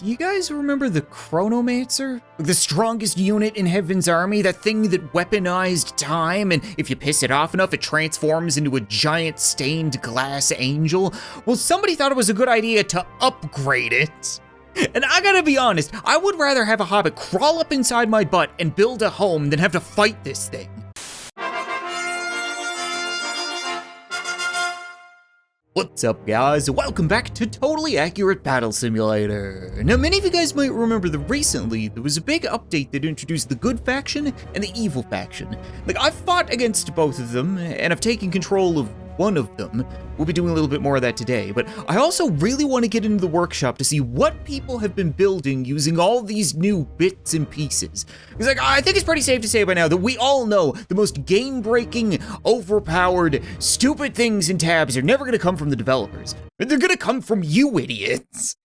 Do you guys remember the Chronomancer? The strongest unit in Heaven's army, that thing that weaponized time, and if you piss it off enough, it transforms into a giant stained glass angel? Well, somebody thought it was a good idea to upgrade it. And I gotta be honest, I would rather have a hobbit crawl up inside my butt and build a home than have to fight this thing. What's up, guys? Welcome back to Totally Accurate Battle Simulator. Now, many of you guys might remember that recently there was a big update that introduced the good faction and the evil faction. Like, I've fought against both of them, and I've taken control of one of them. We'll be doing a little bit more of that today, but I also really want to get into the workshop to see what people have been building using all these new bits and pieces. Because I think it's pretty safe to say by now that we all know the most game-breaking, overpowered, stupid things in tabs are never going to come from the developers. They're going to come from you idiots.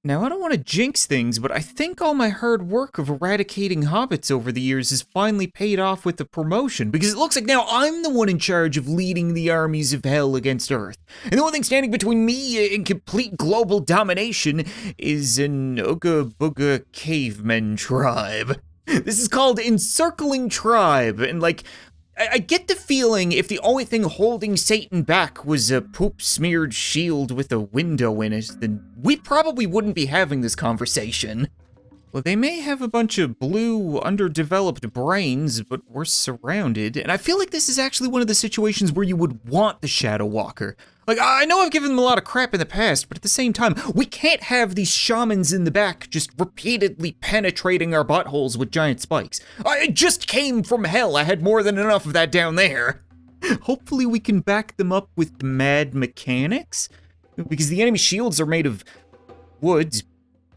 Now, I don't want to jinx things, but I think all my hard work of eradicating hobbits over the years has finally paid off with the promotion, because it looks like now I'm the one in charge of leading the armies of hell against Earth. And the only thing standing between me and complete global domination is an Ooga Booga caveman tribe. This is called Encircling Tribe, and I get the feeling if the only thing holding Satan back was a poop-smeared shield with a window in it, then we probably wouldn't be having this conversation. Well, they may have a bunch of blue, underdeveloped brains, but we're surrounded, and I feel like this is actually one of the situations where you would want the Shadow Walker. Like, I know I've given them a lot of crap in the past, but at the same time, we can't have these shamans in the back just repeatedly penetrating our buttholes with giant spikes. I just came from hell. I had more than enough of that down there. Hopefully we can back them up with mad mechanics, because the enemy shields are made of wood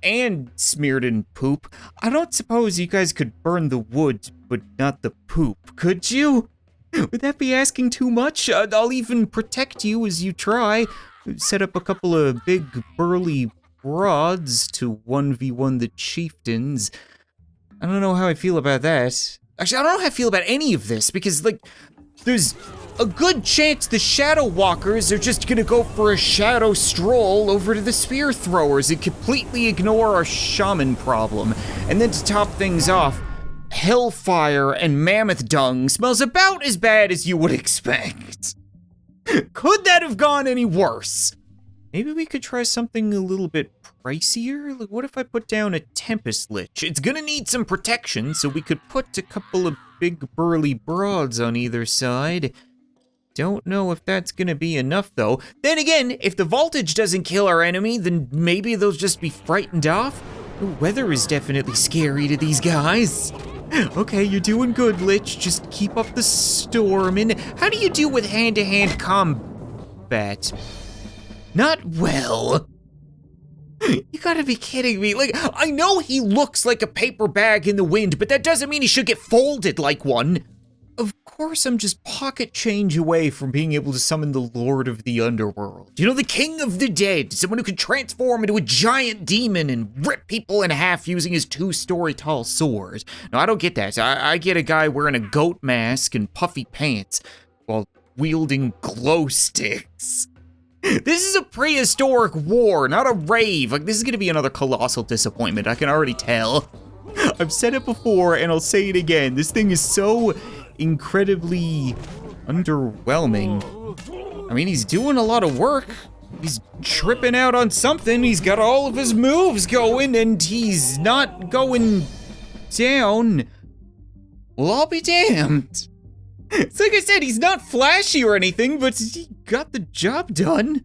and smeared in poop. I don't suppose you guys could burn the wood, but not the poop, could you? Would that be asking too much? I'll even protect you as you try. Set up a couple of big burly broads to 1v1 the chieftains. I don't know how I feel about that. Actually, I don't know how I feel about any of this, because, there's a good chance the Shadow Walkers are just gonna go for a shadow stroll over to the spear throwers and completely ignore our shaman problem. And then to top things off, hellfire and mammoth dung smells about as bad as you would expect. Could that have gone any worse? Maybe we could try something a little bit pricier? Like, what if I put down a Tempest Lich? It's gonna need some protection, so we could put a couple of big burly broads on either side. Don't know if that's gonna be enough, though. Then again, if the voltage doesn't kill our enemy, then maybe they'll just be frightened off. The weather is definitely scary to these guys. Okay, you're doing good, Lich. Just keep up the storm. And how do you do with hand-to-hand combat? Not well. You gotta be kidding me. I know he looks like a paper bag in the wind, but that doesn't mean he should get folded like one. Of course, I'm just pocket change away from being able to summon the Lord of the Underworld. You know, the King of the Dead, someone who can transform into a giant demon and rip people in half using his 2-story tall sword. No, I don't get that. I get a guy wearing a goat mask and puffy pants while wielding glow sticks. This is a prehistoric war, not a rave. This is gonna be another colossal disappointment, I can already tell. I've said it before, and I'll say it again. This thing is so incredibly underwhelming. I mean, he's doing a lot of work. He's tripping out on something. He's got all of his moves going, and he's not going down. Well, I'll be damned. It's like I said, he's not flashy or anything, but he got the job done.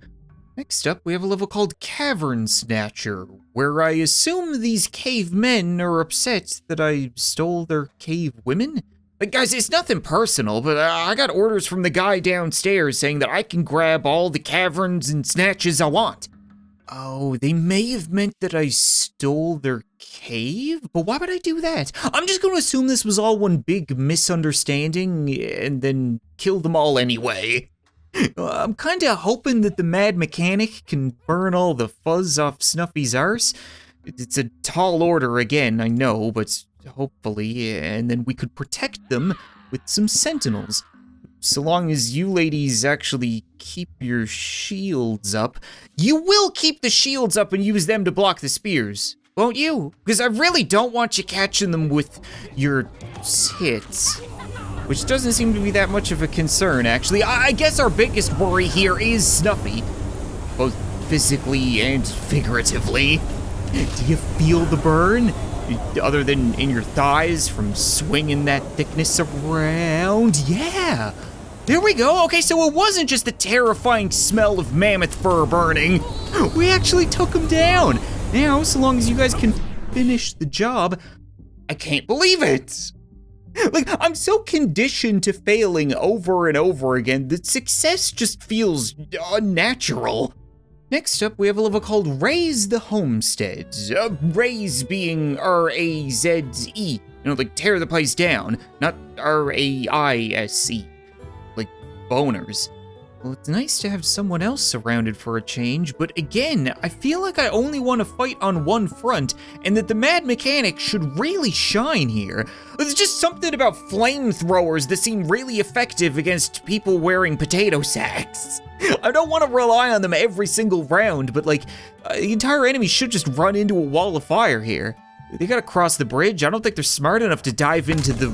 Next up, we have a level called Cavern Snatcher, where I assume these cavemen are upset that I stole their cave women. Guys, it's nothing personal, but I got orders from the guy downstairs saying that I can grab all the caverns and snatches I want. Oh, they may have meant that I stole their cave? But why would I do that? I'm just gonna assume this was all one big misunderstanding and then kill them all anyway. I'm kinda hoping that the mad mechanic can burn all the fuzz off Snuffy's arse. It's a tall order again, I know, but hopefully, and then we could protect them with some sentinels. So long as you ladies actually keep your shields up. You will keep the shields up and use them to block the spears. won't you? Because I really don't want you catching them with your tits. Which doesn't seem to be that much of a concern, actually. I guess our biggest worry here is Snuffy, both physically and figuratively. Do you feel the burn? Other than in your thighs from swinging that thickness around? Yeah, there we go. Okay, so it wasn't just the terrifying smell of mammoth fur burning. We actually took him down. Now, so long as you guys can finish the job, I can't believe it. Like, I'm so conditioned to failing over and over again that success just feels unnatural. Next up, we have a level called Raise the Homestead. Raise being R-A-Z-E. Like tear the place down, not R-A-I-S-E. Like boners. Well, it's nice to have someone else surrounded for a change, but again, I feel like I only want to fight on one front, and that the mad mechanic should really shine here. There's just something about flamethrowers that seem really effective against people wearing potato sacks. I don't want to rely on them every single round, but like, the entire enemy should just run into a wall of fire here. They gotta cross the bridge. I don't think they're smart enough to dive into the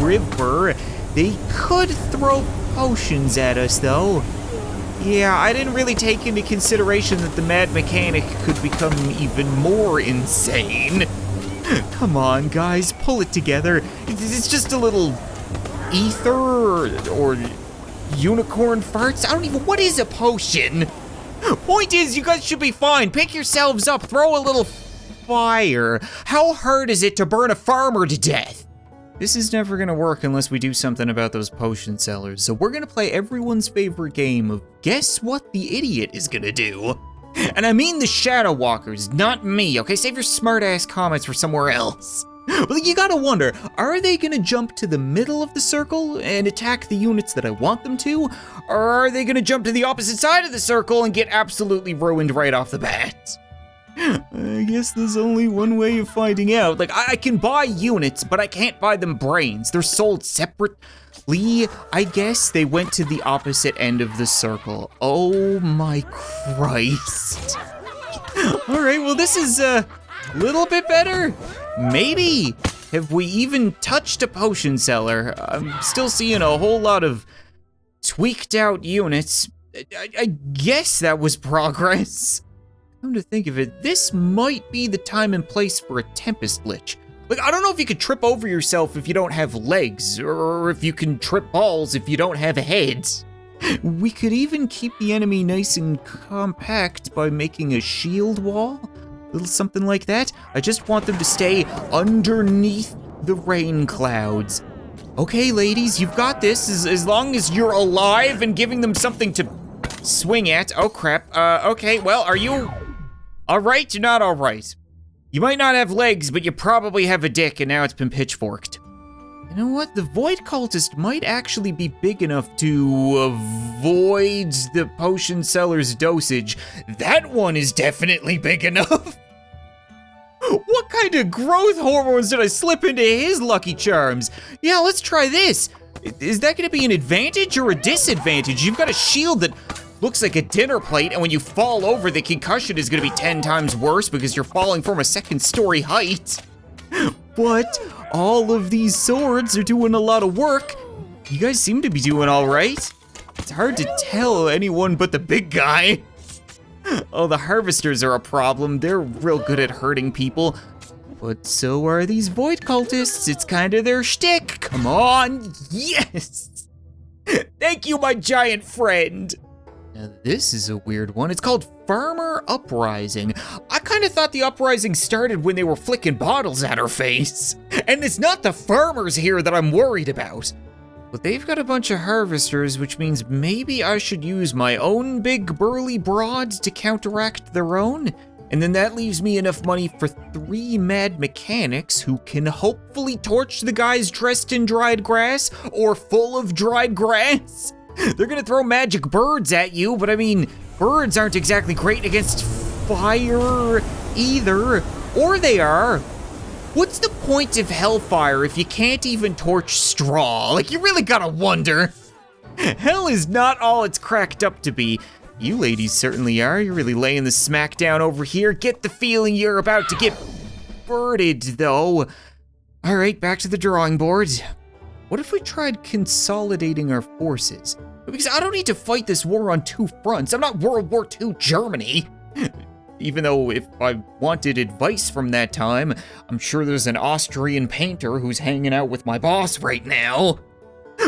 river. They could throw potions at us, though. Yeah, I didn't really take into consideration that the mad mechanic could become even more insane. Come on, guys, pull it together. It's just a little ether or unicorn farts. I don't even, what is a potion? Point is, you guys should be fine. Pick yourselves up, throw a little fire. How hard is it to burn a farmer to death? This is never gonna work unless we do something about those potion sellers. So we're gonna play everyone's favorite game of guess what the idiot is gonna do. And I mean the Shadow Walkers, not me, okay? Save your smart ass comments for somewhere else. Well, you gotta wonder, are they gonna jump to the middle of the circle and attack the units that I want them to? Or are they gonna jump to the opposite side of the circle and get absolutely ruined right off the bat? I guess there's only one way of finding out. Like, I can buy units, but I can't buy them brains. They're sold separately. I guess they went to the opposite end of the circle. Oh my Christ. All right, well, this is a little bit better. Maybe. Have we even touched a potion seller? I'm still seeing a whole lot of tweaked out units. I guess that was progress. Come to think of it, this might be the time and place for a Tempest Lich. Like, I don't know if you could trip over yourself if you don't have legs, or if you can trip balls if you don't have heads. We could even keep the enemy nice and compact by making a shield wall, a little something like that. I just want them to stay underneath the rain clouds. Okay, ladies, you've got this, as long as you're alive and giving them something to swing at. Oh crap, okay, well, are you all right? You're not all right. You might not have legs, but you probably have a dick, and now it's been pitchforked. You know what? The Void Cultist might actually be big enough to avoid the potion seller's dosage. That one is definitely big enough. What kind of growth hormones did I slip into his Lucky Charms? Yeah, let's try this. Is that gonna be an advantage or a disadvantage? You've got a shield that looks like a dinner plate, and when you fall over, the concussion is gonna be 10 times worse because you're falling from a second-story height. But all of these swords are doing a lot of work. You guys seem to be doing all right. It's hard to tell anyone but the big guy. Oh, the harvesters are a problem. They're real good at hurting people. But so are these Void Cultists. It's kind of their shtick. Come on, yes! Thank you, my giant friend. Now this is a weird one. It's called Farmer Uprising. I kind of thought the uprising started when they were flicking bottles at her face. And it's not the farmers here that I'm worried about. But they've got a bunch of harvesters, which means maybe I should use my own big burly broads to counteract their own. And then that leaves me enough money for 3 mad mechanics who can hopefully torch the guys dressed in dried grass or full of dried grass. They're gonna throw magic birds at you, but I mean, birds aren't exactly great against fire either. Or they are. What's the point of hellfire if you can't even torch straw? Like, you really gotta wonder. Hell is not all it's cracked up to be. You ladies certainly are. You're really laying the smack down over here. Get the feeling you're about to get birded, though. All right, back to the drawing board. What if we tried consolidating our forces? Because I don't need to fight this war on two fronts. I'm not World War II Germany. Even though if I wanted advice from that time, I'm sure there's an Austrian painter who's hanging out with my boss right now.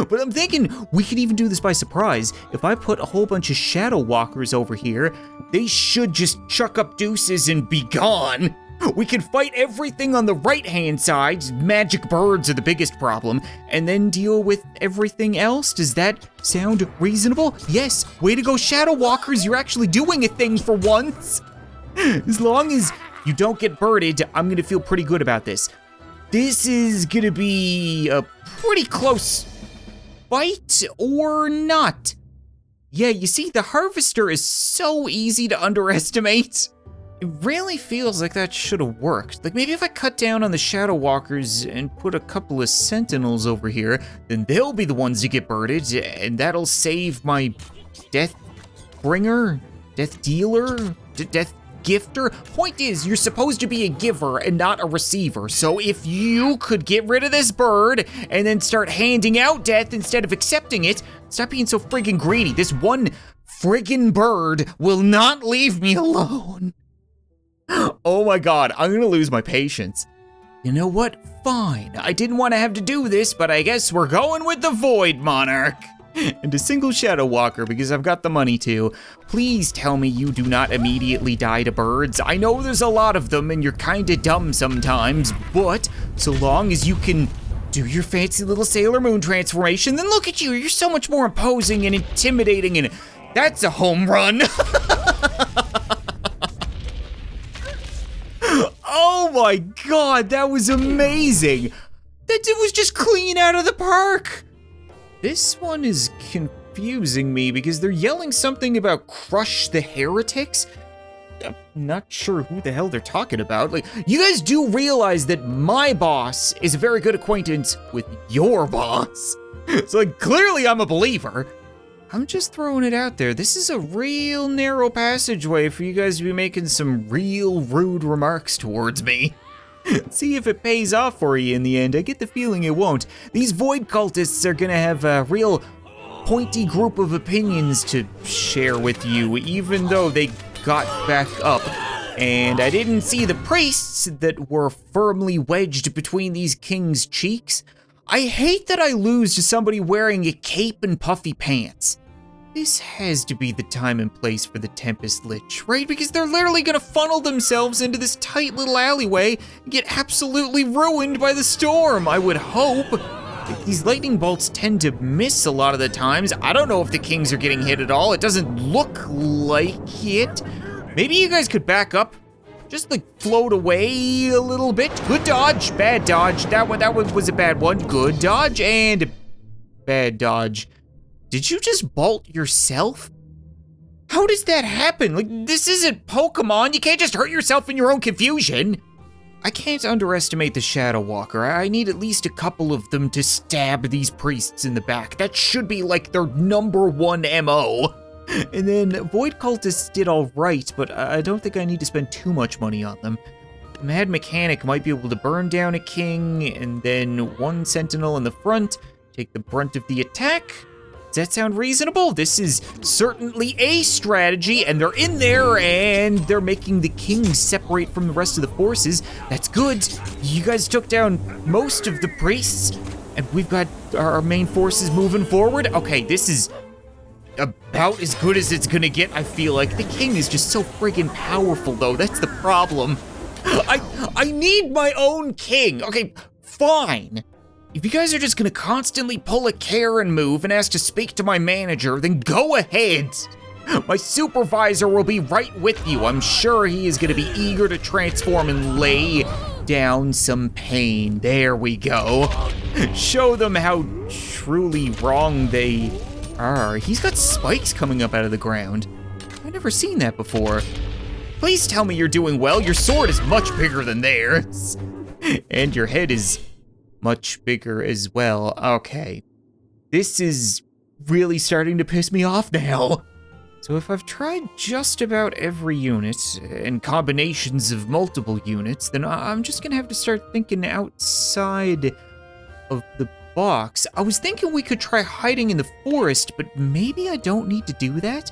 But I'm thinking we could even do this by surprise. If I put a whole bunch of shadow walkers over here, they should just chuck up deuces and be gone. We can fight everything on the right-hand side, magic birds are the biggest problem, and then deal with everything else. Does that sound reasonable? Yes, way to go, shadow walkers, you're actually doing a thing for once. As long as you don't get birded, I'm gonna feel pretty good about this. This is gonna be a pretty close fight, or not. Yeah, you see, the harvester is so easy to underestimate. It really feels like that should have worked. Like maybe if I cut down on the shadow walkers and put a couple of sentinels over here, then they'll be the ones to get birded, and that'll save my death bringer, death dealer, death gifter. Point is, you're supposed to be a giver and not a receiver. So if you could get rid of this bird and then start handing out death instead of accepting it, stop being so friggin' greedy. This one friggin' bird will not leave me alone. Oh my god, I'm gonna lose my patience. You know what? Fine. I didn't want to have to do this, but I guess we're going with the Void Monarch. And a single Shadow Walker because I've got the money to. Please tell me you do not immediately die to birds. I know there's a lot of them and you're kinda dumb sometimes, but so long as you can do your fancy little Sailor Moon transformation, then look at you, you're so much more imposing and intimidating, and that's a home run. Oh my god, that was amazing. That dude was just clean out of the park. This one is confusing me because they're yelling something about crush the heretics. I'm not sure who the hell they're talking about. Like, you guys do realize that my boss is a very good acquaintance with your boss. So like, clearly I'm a believer. I'm just throwing it out there. This is a real narrow passageway for you guys to be making some real rude remarks towards me. See if it pays off for you in the end. I get the feeling it won't. These void cultists are gonna have a real pointy group of opinions to share with you, even though they got back up. And I didn't see the priests that were firmly wedged between these kings' cheeks. I hate that I lose to somebody wearing a cape and puffy pants. This has to be the time and place for the Tempest Lich, right? Because they're literally gonna funnel themselves into this tight little alleyway and get absolutely ruined by the storm, I would hope. These lightning bolts tend to miss a lot of the times. I don't know if the kings are getting hit at all. It doesn't look like it. Maybe you guys could back up. Just like float away a little bit. Good dodge, bad dodge. That one was a bad one. Good dodge and bad dodge. Did you just bolt yourself? How does that happen? Like, this isn't Pokemon. You can't just hurt yourself in your own confusion. I can't underestimate the Shadow Walker. I need at least a couple of them to stab these priests in the back. That should be like their #1 MO. And then Void Cultists did all right, but I don't think I need to spend too much money on them. Mad Mechanic might be able to burn down a king, and then one sentinel in the front, take the brunt of the attack. Does that sound reasonable? This is certainly a strategy, and they're in there, and they're making the kings separate from the rest of the forces. That's good. You guys took down most of the priests, and we've got our main forces moving forward. Okay, this is about as good as it's gonna get, I feel like. The king is just so friggin' powerful, though. That's the problem. I need my own king. Okay, fine. If you guys are just gonna constantly pull a Karen move and ask to speak to my manager, then go ahead. My supervisor will be right with you. I'm sure he is gonna be eager to transform and lay down some pain. There we go. Show them how truly wrong they are. He's got spikes coming up out of the ground. I've never seen that before. Please tell me you're doing well. Your sword is much bigger than theirs. And your head is much bigger as well. Okay. This is really starting to piss me off now. So if I've tried just about every unit and combinations of multiple units, then I'm just gonna have to start thinking outside of the box. I was thinking we could try hiding in the forest, but maybe I don't need to do that?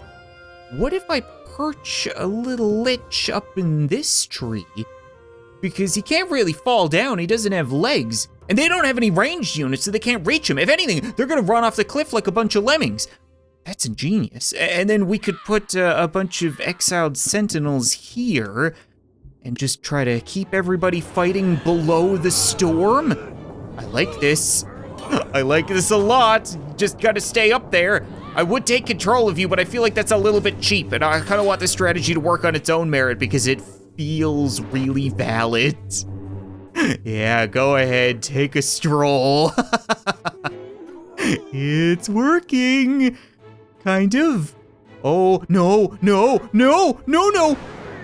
What if I perch a little lich up in this tree? Because he can't really fall down, he doesn't have legs. And they don't have any ranged units, so they can't reach him. If anything, they're gonna run off the cliff like a bunch of lemmings. That's ingenious. And then we could put a bunch of exiled sentinels here and just try to keep everybody fighting below the storm. I like this. I like this a lot. Just gotta stay up there. I would take control of you, but I feel like that's a little bit cheap, and I kind of want this strategy to work on its own merit because it feels really valid. Yeah, go ahead, take a stroll. It's working. Kind of. Oh, no, no, no, no, no.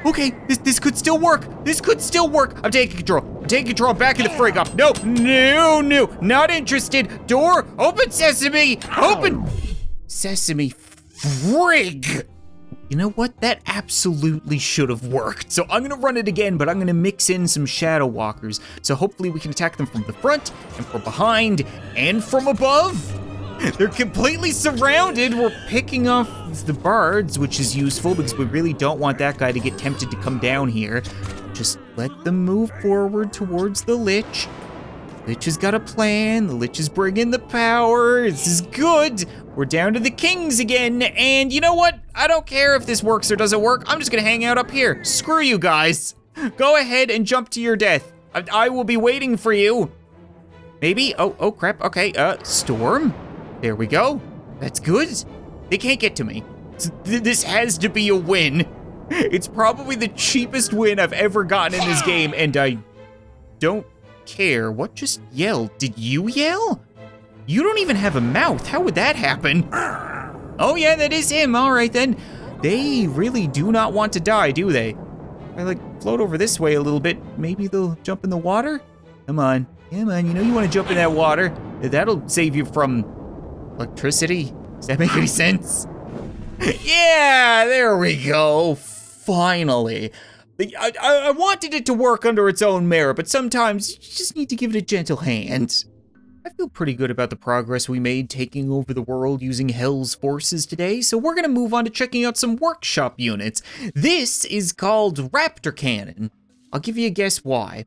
Okay, this could still work. This could still work. I'm taking control. I'm taking control. I'm backing the frig up. No, no, no, not interested. Door, open sesame, open. Sesame frig. You know what? That absolutely should have worked. So I'm gonna run it again, but I'm gonna mix in some shadow walkers. So hopefully we can attack them from the front and from behind and from above. They're completely surrounded. We're picking off the bards, which is useful because we really don't want that guy to get tempted to come down here. Just let them move forward towards the lich. Lich has got a plan. The lich is bringing the power. This is good. We're down to the kings again. And you know what? I don't care if this works or doesn't work. I'm just gonna hang out up here. Screw you guys. Go ahead and jump to your death. I will be waiting for you. Maybe, oh crap, okay, storm. There we go. That's good. They can't get to me. This has to be a win. It's probably the cheapest win I've ever gotten in this game, and I don't care. What just yelled? Did you yell? You don't even have a mouth. How would that happen? Oh yeah, that is him. All right then. They really do not want to die, do they? I like float over this way a little bit. Maybe they'll jump in the water? Come on, you know you want to jump in that water. That'll save you from electricity. Does that make any sense? Yeah, there we go. Finally. I wanted it to work under its own merit, but sometimes you just need to give it a gentle hand. I feel pretty good about the progress we made taking over the world using Hell's forces today, so we're gonna move on to checking out some workshop units. This is called Raptor Cannon. I'll give you a guess why.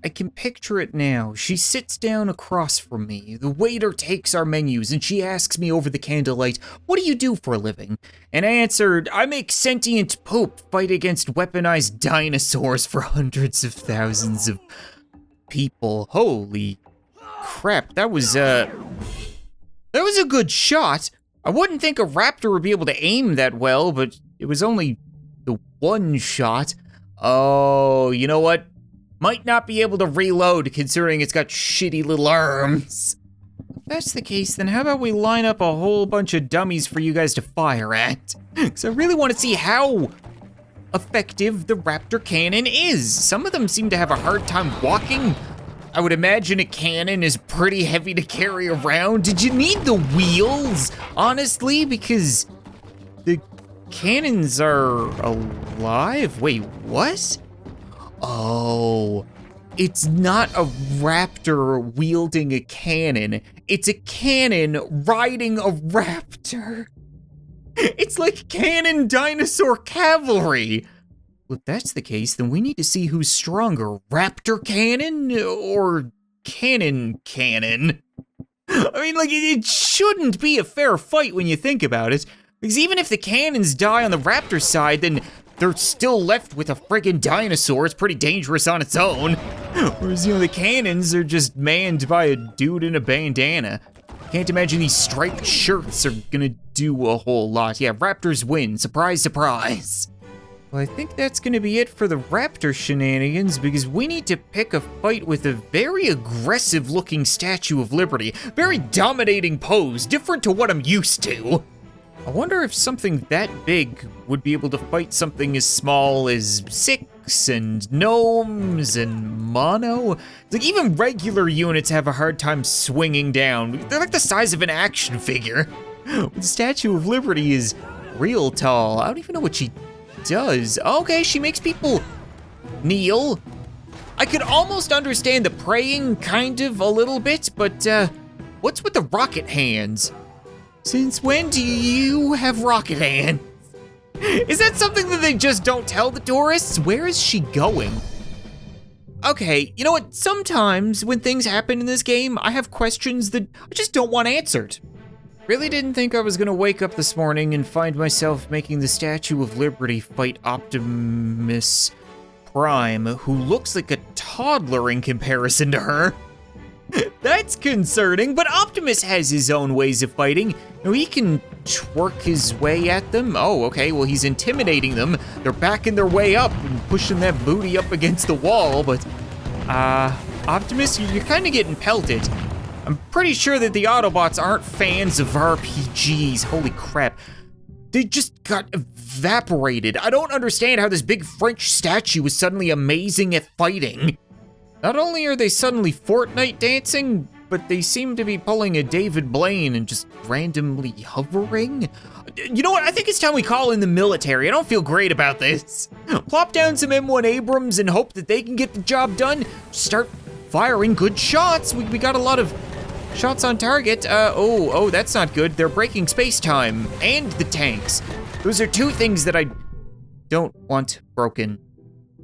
I can picture it now. She sits down across from me. The waiter takes our menus and she asks me over the candlelight, "What do you do for a living?" And I answered, "I make sentient poop fight against weaponized dinosaurs for hundreds of thousands of people." Holy crap, that was a good shot. I wouldn't think a raptor would be able to aim that well, but it was only the one shot. Oh, you know what? Might not be able to reload considering it's got shitty little arms. If that's the case, then how about we line up a whole bunch of dummies for you guys to fire at? Because I really want to see how effective the Raptor Cannon is. Some of them seem to have a hard time walking. I would imagine a cannon is pretty heavy to carry around. Did you need the wheels, honestly? Because the cannons are alive. Wait, what? Oh, it's not a raptor wielding a cannon. It's a cannon riding a raptor. It's like cannon dinosaur cavalry. Well, if that's the case, then we need to see who's stronger, raptor cannon or cannon cannon. I mean, like, it shouldn't be a fair fight when you think about it. Because even if the cannons die on the raptor side, then they're still left with a friggin' dinosaur. It's pretty dangerous on its own. Whereas, the cannons are just manned by a dude in a bandana. Can't imagine these striped shirts are gonna do a whole lot. Yeah, raptors win. Surprise, surprise. Well, I think that's gonna be it for the raptor shenanigans because we need to pick a fight with a very aggressive looking Statue of Liberty. Very dominating pose, different to what I'm used to. I wonder if something that big would be able to fight something as small as Six and Gnomes and Mono. Like, even regular units have a hard time swinging down. They're like the size of an action figure. The Statue of Liberty is real tall. I don't even know what she does. Okay, she makes people kneel. I could almost understand the praying kind of a little bit, but what's with the rocket hands? Since when do you have rocket hands? Is that something that they just don't tell the tourists? Where is she going? Okay, you know what? Sometimes when things happen in this game, I have questions that I just don't want answered. Really didn't think I was gonna wake up this morning and find myself making the Statue of Liberty fight Optimus Prime, who looks like a toddler in comparison to her. That's concerning, but Optimus has his own ways of fighting. Now he can twerk his way at them. Oh, okay, well he's intimidating them. They're backing their way up and pushing that booty up against the wall, but Optimus, you're kind of getting pelted. I'm pretty sure that the Autobots aren't fans of RPGs. Holy crap. They just got evaporated. I don't understand how this big French statue is suddenly amazing at fighting. Not only are they suddenly Fortnite dancing, but they seem to be pulling a David Blaine and just randomly hovering. You know what? I think it's time we call in the military. I don't feel great about this. Plop down some M1 Abrams and hope that they can get the job done. Start firing good shots. We got a lot of shots on target. Oh, that's not good. They're breaking space-time and the tanks. Those are two things that I don't want broken.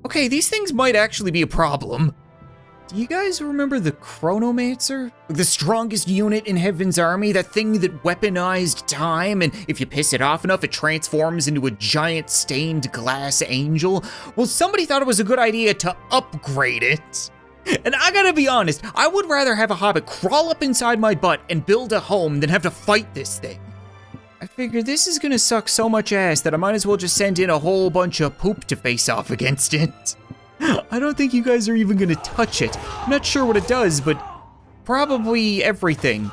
Okay, these things might actually be a problem. Do you guys remember the Chronomancer? The strongest unit in Heaven's Army, that thing that weaponized time, and if you piss it off enough, it transforms into a giant stained glass angel? Well, somebody thought it was a good idea to upgrade it. And I gotta be honest, I would rather have a hobbit crawl up inside my butt and build a home than have to fight this thing. I figured this is gonna suck so much ass that I might as well just send in a whole bunch of poop to face off against it. I don't think you guys are even gonna touch it. I'm not sure what it does, but probably everything.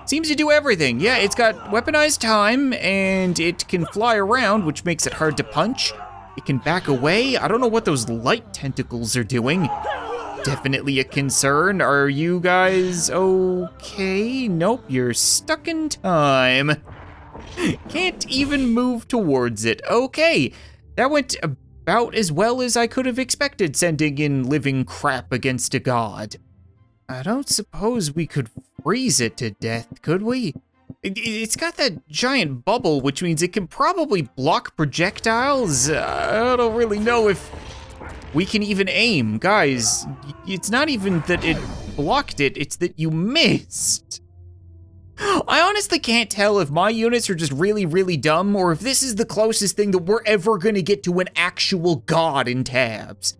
Seems to do everything. Yeah, it's got weaponized time, and it can fly around, which makes it hard to punch. It can back away. I don't know what those light tentacles are doing. Definitely a concern. Are you guys okay? Nope, you're stuck in time. Can't even move towards it. Okay, that went about as well as I could have expected, sending in living crap against a god. I don't suppose we could freeze it to death, could we? It's got that giant bubble, which means it can probably block projectiles. I don't really know if we can even aim. Guys, it's not even that it blocked it, it's that you missed. I honestly can't tell if my units are just really, really dumb, or if this is the closest thing that we're ever gonna get to an actual god in tabs.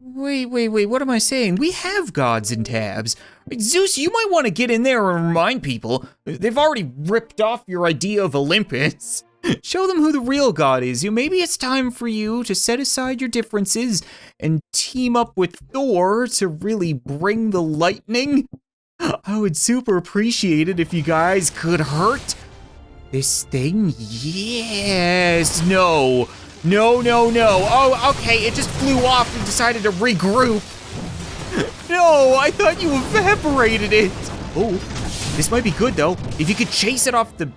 Wait, what am I saying? We have gods in tabs. Zeus, you might wanna get in there and remind people. They've already ripped off your idea of Olympus. Show them who the real god is. Maybe it's time for you to set aside your differences and team up with Thor to really bring the lightning. I would super appreciate it if you guys could hurt this thing. Yes, no. Oh, okay, it just flew off and decided to regroup. No, I thought you evaporated it. Oh, this might be good though. If you could chase it off the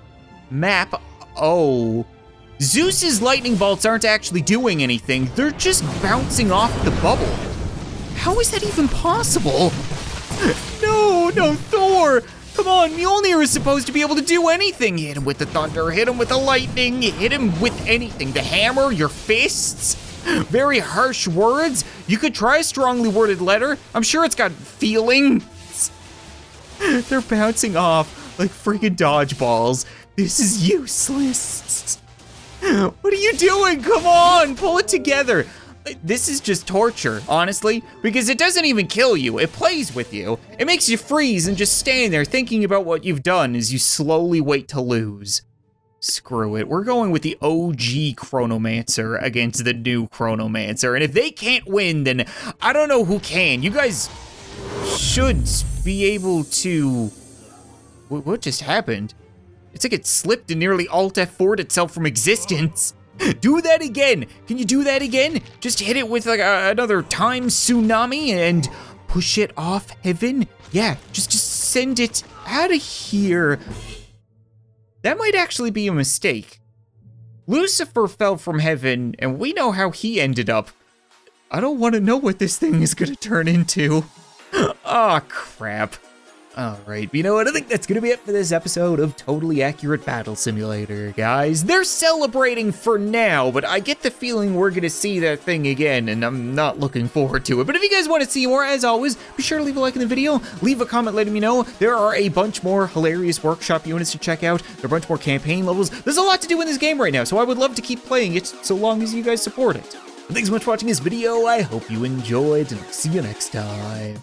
map. Oh, Zeus's lightning bolts aren't actually doing anything. They're just bouncing off the bubble. How is that even possible? No, Thor! Come on, Mjolnir is supposed to be able to do anything. Hit him with the thunder, hit him with the lightning, hit him with anything. The hammer, your fists. Very harsh words. You could try a strongly worded letter. I'm sure it's got feelings. They're bouncing off like freaking dodgeballs. This is useless. What are you doing? Come on, pull it together. This is just torture, honestly, because it doesn't even kill you. It plays with you. It makes you freeze and just stand there thinking about what you've done as you slowly wait to lose. Screw it. We're going with the OG Chronomancer against the new Chronomancer, and if they can't win, then I don't know who can. You guys should be able to... What just happened? It's like it slipped and nearly Alt F4'd itself from existence. Do that again. Can you do that again? Just hit it with like another time tsunami and push it off heaven. Yeah, just send it out of here. That might actually be a mistake. Lucifer fell from heaven, and we know how he ended up. I don't want to know what this thing is gonna turn into. Oh, crap. Alright, you know what? I think that's gonna be it for this episode of Totally Accurate Battle Simulator, guys. They're celebrating for now, but I get the feeling we're gonna see that thing again, and I'm not looking forward to it. But if you guys want to see more, as always, be sure to leave a like in the video, leave a comment letting me know. There are a bunch more hilarious workshop units to check out. There are a bunch more campaign levels. There's a lot to do in this game right now, so I would love to keep playing it so long as you guys support it. Thanks so much for watching this video. I hope you enjoyed, and I'll see you next time.